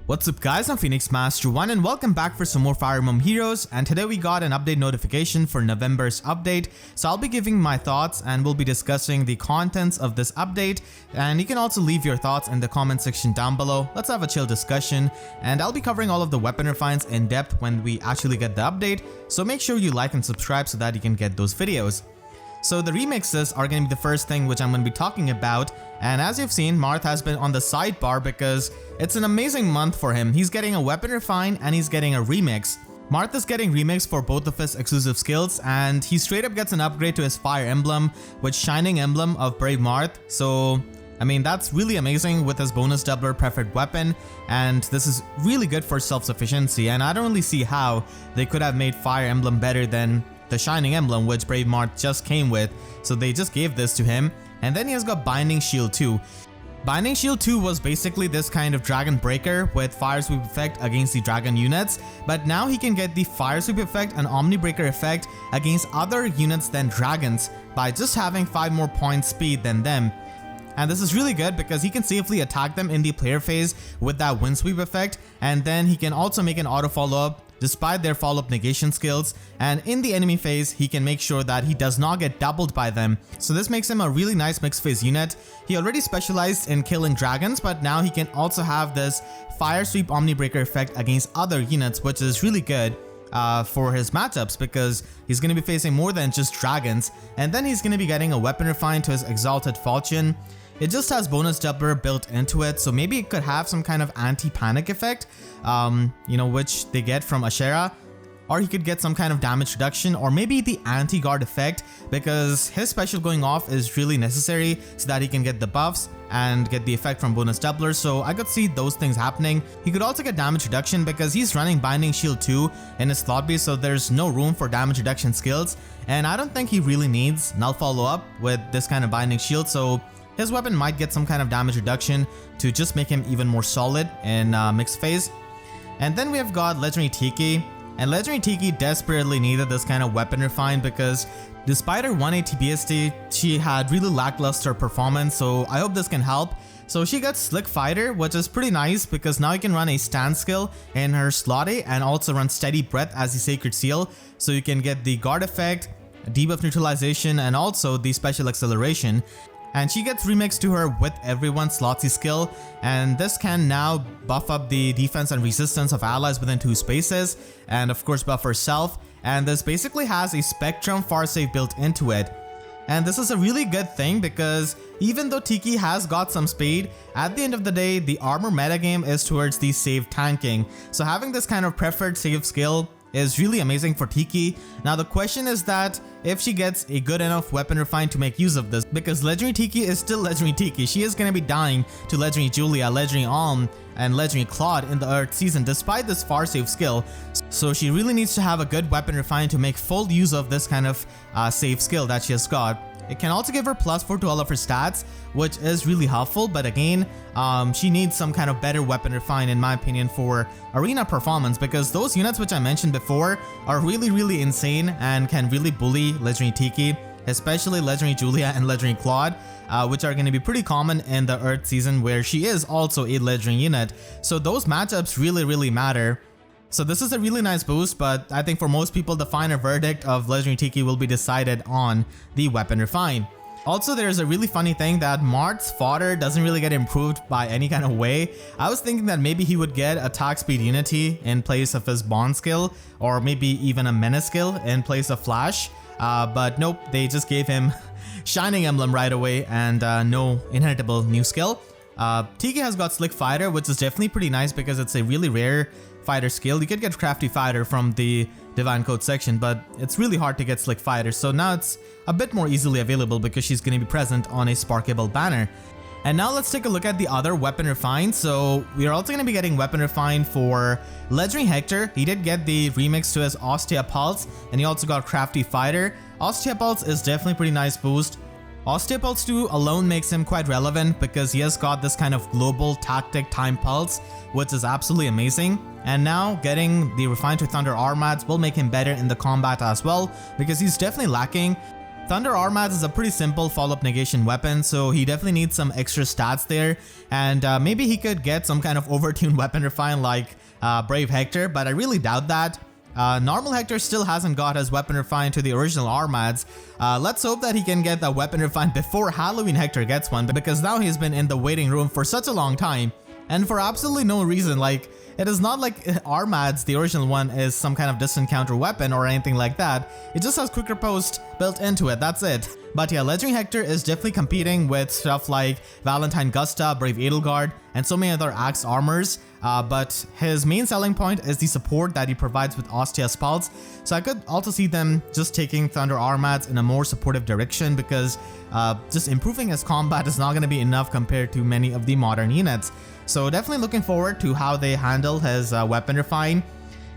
What's up guys, I'm Phoenix Master 1 and welcome back for some more Fire Emblem Heroes, and today we got an update notification for November's update, so I'll be giving my thoughts and we'll be discussing the contents of this update, and you can also leave your thoughts in the comment section down below. Let's have a chill discussion, and I'll be covering all of the weapon refines in depth when we actually get the update, so make sure you like and subscribe so that you can get those videos. So the remixes are going to be the first thing which I'm going to be talking about, and as you've seen, Marth has been on the sidebar because it's an amazing month for him. He's getting a weapon refine and he's getting a remix. Marth is getting remix for both of his exclusive skills, and he straight up gets an upgrade to his Fire Emblem with Shining Emblem of Brave Marth. So I mean, that's really amazing with his bonus doubler preferred weapon, and this is really good for self-sufficiency, and I don't really see how they could have made Fire Emblem better than the Shining Emblem which Brave Marth just came with, so they just gave this to him. And then he has got Binding Shield 2. Binding Shield 2 was basically this kind of Dragon Breaker with Fire Sweep effect against the Dragon units, but now he can get the Fire Sweep effect and Omni Breaker effect against other units than Dragons by just having 5 more points speed than them. And this is really good because he can safely attack them in the player phase with that Wind Sweep effect, and then he can also make an auto follow-up despite their follow-up negation skills, and in the enemy phase he can make sure that he does not get doubled by them. So this makes him a really nice mixed phase unit. He already specialized in killing dragons, but now he can also have this Fire Sweep Omni Breaker effect against other units, which is really good for his matchups because he's going to be facing more than just dragons. And then he's going to be getting a weapon refine to his Exalted Falchion. It just has bonus doubler built into it, so maybe it could have some kind of anti-panic effect, which they get from Ashera, or he could get some kind of damage reduction, or maybe the anti-guard effect because his special going off is really necessary so that he can get the buffs and get the effect from bonus doubler. So I could see those things happening. He could also get damage reduction because he's running Binding Shield 2 in his slot base, so there's no room for damage reduction skills, and I don't think he really needs null follow up with this kind of Binding Shield, so his weapon might get some kind of damage reduction to just make him even more solid in mixed phase. And then we have got Legendary Tiki, and Legendary Tiki desperately needed this kind of weapon refine because despite her 180 BST, she had really lackluster performance, so I hope this can help. So she gets Slick Fighter, which is pretty nice because now you can run a stand skill in her slot A and also run Steady Breath as the Sacred Seal, so you can get the guard effect, debuff neutralization, and also the special acceleration. And she gets remixed to her With Everyone Slotsy skill, and this can now buff up the defense and resistance of allies within 2 spaces, and of course buff herself, and this basically has a Spectrum Far Save built into it. And this is a really good thing because even though Tiki has got some speed, at the end of the day the armor metagame is towards the save tanking, so having this kind of preferred save skill is really amazing for Tiki. Now the question is that if she gets a good enough weapon refine to make use of this, because Legendary Tiki is still Legendary Tiki. She is going to be dying to Legendary Julia, Legendary Alm, and Legendary Claude in the Earth season despite this far save skill, so she really needs to have a good weapon refine to make full use of this kind of save skill that she has got. It can also give her +4 to all of her stats, which is really helpful, but again, she needs some kind of better weapon refine in my opinion for arena performance, because those units which I mentioned before are really insane and can really bully Legendary Tiki, especially Legendary Julia and Legendary Claude, which are going to be pretty common in the Earth season where she is also a Legendary unit. So those matchups really matter. So this is a really nice boost, but I think for most people the final verdict of Legendary Tiki will be decided on the weapon refine. Also, there's a really funny thing that Marth's fodder doesn't really get improved by any kind of way. I was thinking that maybe he would get attack speed unity in place of his bond skill, or maybe even a menace skill in place of flash, but nope, they just gave him Shining Emblem right away and no inheritable new skill. Tiki has got Slick Fighter, which is definitely pretty nice because it's a really rare fighter skill. You could get Crafty Fighter from the Divine Code section, but it's really hard to get Slick Fighter, so now it's a bit more easily available because she's going to be present on a Sparkable banner. And now let's take a look at the other weapon refine. So we are also going to be getting weapon refine for Legendary Hector. He did get the remix to his Ostia Pulse, and he also got Crafty Fighter. Ostia Pulse is definitely a pretty nice boost. Ostia Pulse 2 alone makes him quite relevant because he has got this kind of global tactic time pulse, which is absolutely amazing. And now getting the Refine to Thunder Armads will make him better in the combat as well, because he's definitely lacking Thunder Armads is a pretty simple follow-up negation weapon, so he definitely needs some extra stats there, and maybe he could get some kind of overtuned weapon refine like Brave Hector, but I really doubt that. Normal Hector still hasn't got his weapon refine to the original Armads. Let's hope that he can get the weapon refine before Halloween Hector gets one, because now he's been in the waiting room for such a long time, and for absolutely no reason. Like, it is not like Armads, the original one, is some kind of distant counter weapon or anything like that. It just has quick riposte built into it, that's it. But yeah, Legendary Hector is definitely competing with stuff like Valentine Gusta, Brave Edelgard, and so many other Axe armors. But his main selling point is the support that he provides with Ostia's Pulse. So I could also see them just taking Thunder Armads in a more supportive direction, because just improving his combat is not going to be enough compared to many of the modern units. So definitely looking forward to how they handle his weapon refine.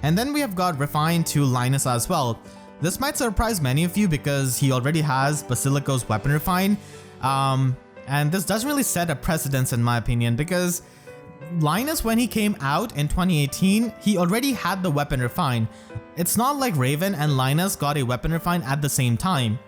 And then we have got refine to Linus as well. This might surprise many of you because he already has Basilico's weapon refine. And this doesn't really set a precedence in my opinion, because Linus, when he came out in 2018, he already had the weapon refine. It's not like Raven and Linus got a weapon refine at the same time.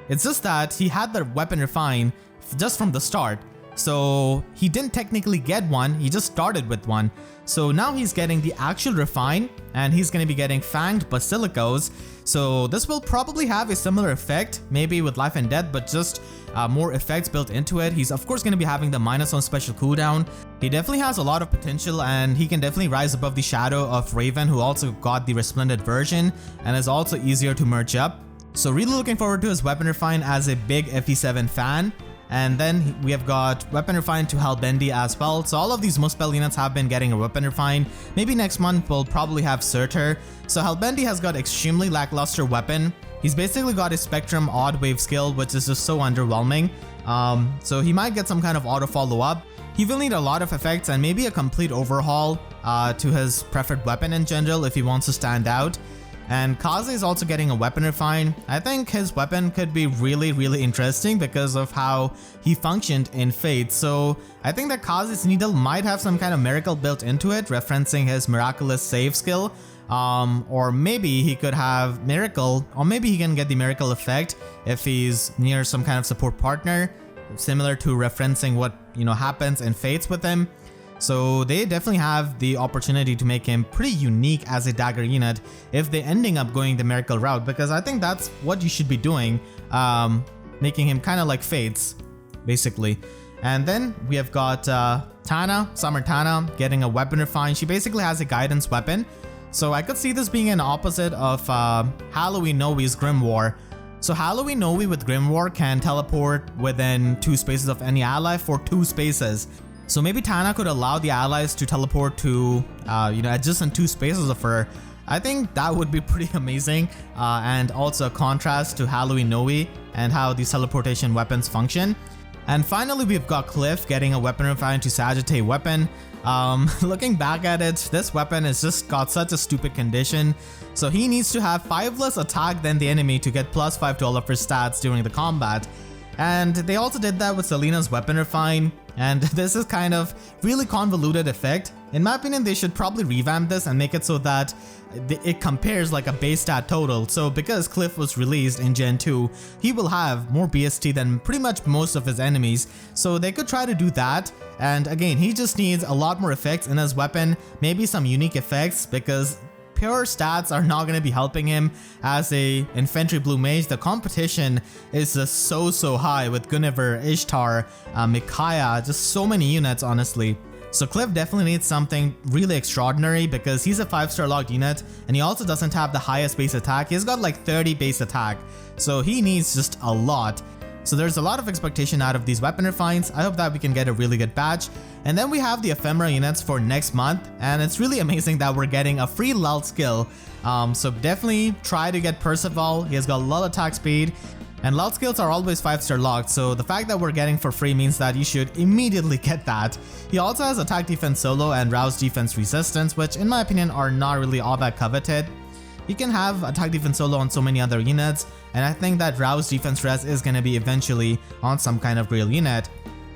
It's just that he had the weapon refine just from the start. So he didn't technically get one, he just started with one. So now he's getting the actual refine, and he's going to be getting Fanged Basilicos. So this will probably have a similar effect, maybe with life and death, but just more effects built into it. He's of course going to be having the -1 special cooldown. He definitely has a lot of potential, and he can definitely rise above the shadow of Raven, who also got the Resplendent version and is also easier to merge up. So really looking forward to his weapon refine as a big FE7 fan. And then we have got weapon refine to Helbindi as well. So all of these Muspel units have been getting a weapon refine. Maybe next month we'll probably have Surtur. So Helbindi has got extremely lackluster weapon. He's basically got a Spectrum Odd Wave skill, which is just so underwhelming. So he might get some kind of auto follow-up. He will need a lot of effects and maybe a complete overhaul to his preferred weapon in general if he wants to stand out. And Kaze is also getting a weapon refine. I think his weapon could be really interesting because of how he functioned in Fate. So I think that Kaze's needle might have some kind of miracle built into it, referencing his miraculous save skill. Or maybe he could have miracle, or maybe he can get the miracle effect if he's near some kind of support partner, similar to referencing what happens in Fates with him. So they definitely have the opportunity to make him pretty unique as a dagger unit if they're ending up going the miracle route, because I think that's what you should be doing, making him kind of like Fates, basically. And then we have got Tana, Summer Tana, getting a weapon refine. She basically has a guidance weapon. So I could see this being an opposite of Halloween Noe's Grimoire. So Halloween Noe with Grimoire can teleport within 2 spaces of any ally for 2 spaces. So maybe Tana could allow the allies to teleport to, adjacent 2 spaces of her. I think that would be pretty amazing, and also a contrast to Halloween Noe and how these teleportation weapons function. And finally, we've got Kliff getting a weapon refine to Sagittae weapon. Looking back at it, this weapon has just got such a stupid condition. So he needs to have 5 less attack than the enemy to get +5 to all of her stats during the combat. And they also did that with Selena's weapon refine, and this is kind of really convoluted effect. In my opinion, they should probably revamp this and make it so that it compares like a base stat total. So because Kliff was released in Gen 2, he will have more BST than pretty much most of his enemies. So they could try to do that. And again, he just needs a lot more effects in his weapon, maybe some unique effects, because pure stats are not going to be helping him as a infantry blue mage. The competition is just so high with Guinevere, Ishtar, Micaiah, just so many units honestly. So Kliff definitely needs something really extraordinary because he's a 5-star logged unit, and he also doesn't have the highest base attack. He's got like 30 base attack, so he needs just a lot. So there's a lot of expectation out of these weapon refines. I hope that we can get a really good batch. And then we have the Ephemera units for next month, and it's really amazing that we're getting a free lull skill. So definitely try to get Perceval. He has got lull attack speed, and lull skills are always 5-star locked, so the fact that we're getting for free means that you should immediately get that. He also has attack defense solo and rouse defense resistance, which in my opinion are not really all that coveted. You can have attack defense solo on so many other units, and I think that rouse defense res is going to be eventually on some kind of real unit.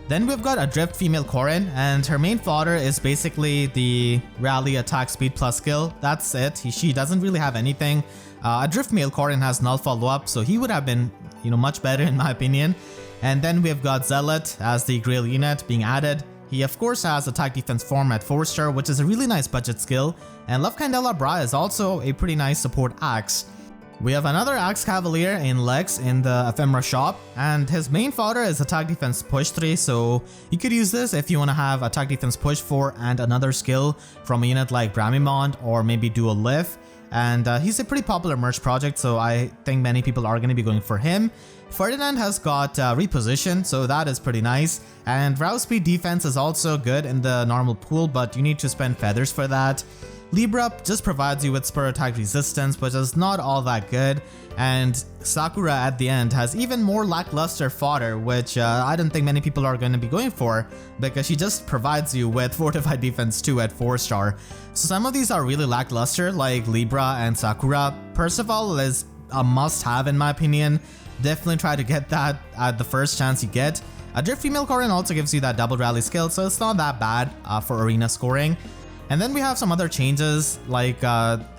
Then we've got Adrift female Corrin, and her main fodder is basically the rally attack speed plus skill. That's it. She doesn't really have anything. Adrift male Corrin has null follow up, so he would have been much better in my opinion. And then we've got Zealot as the Grail unit being added. He of course has attack defense form at 4-star, which is a really nice budget skill, and Love Candela Bra is also a pretty nice support axe. We have another Axe Cavalier in Lex in the Ephemera shop, and his main fodder is attack defense push 3, so you could use this if you want to have attack defense push 4 and another skill from a unit like Bramimond or maybe Dual Lift. And he's a pretty popular merch project, so I think many people are going to be going for him. Ferdinand has got reposition, so that is pretty nice. And Rouse Speed defense is also good in the normal pool, but you need to spend feathers for that. Libra just provides you with spur attack resistance, which is not all that good. And Sakura at the end has even more lackluster fodder, which I don't think many people are going to be going for, because she just provides you with fortified defense 2 at 4-star. So some of these are really lackluster, like Libra and Sakura. Perceval is a must-have in my opinion. Definitely try to get that at the first chance you get. Adrift Female Corrin also gives you that double rally skill, so it's not that bad for arena scoring. And then we have some other changes, like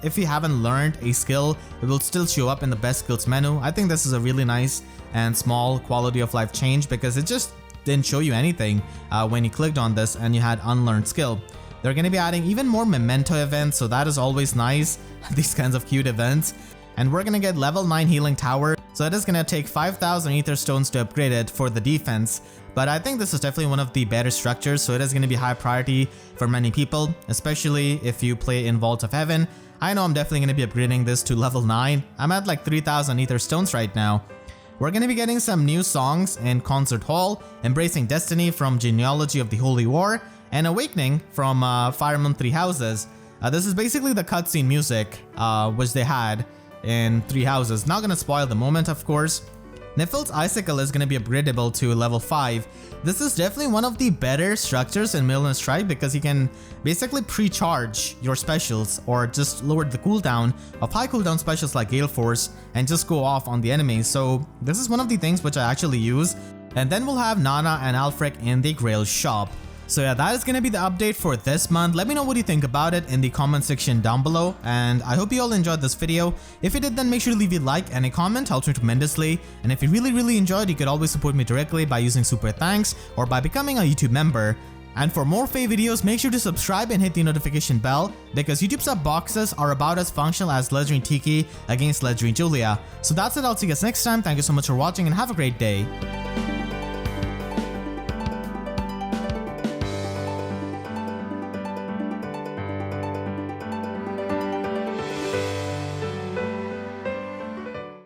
if you haven't learned a skill, it will still show up in the best skills menu. I think this is a really nice and small quality of life change, because it just didn't show you anything when you clicked on this and you had unlearned skill. They're going to be adding even more memento events, so that is always nice, these kinds of cute events. And we're going to get level 9 healing tower, so it is going to take 5,000 ether stones to upgrade it for the defense. But I think this is definitely one of the better structures, so it is going to be high priority for many people, especially if you play in Vault of Heaven. I know I'm definitely going to be upgrading this to level 9. I'm at like 3,000 ether stones right now. We're going to be getting some new songs in Concert Hall, Embracing Destiny from Genealogy of the Holy War, and Awakening from Fire Emblem Three Houses. This is basically the cutscene music which they had in Three Houses. Not gonna spoil the moment, of course. Nifl's Icicle is gonna be upgradable to level 5. This is definitely one of the better structures in Midland Strike, because you can basically pre-charge your specials or just lower the cooldown of high cooldown specials like Gale Force and just go off on the enemies. So this is one of the things which I actually use. And then we'll have Nana and Alfric in the Grail shop. So yeah, that is going to be the update for this month. Let me know what you think about it in the comment section down below, and I hope you all enjoyed this video. If you did, then make sure to leave a like and a comment, helps me tremendously. And if you really enjoyed, you could always support me directly by using super thanks or by becoming a YouTube member. And for more FEH videos, make sure to subscribe and hit the notification bell, because YouTube sub boxes are about as functional as Legendary Tiki against Legendary Julia. So that's it, I'll see you guys next time. Thank you so much for watching and have a great day.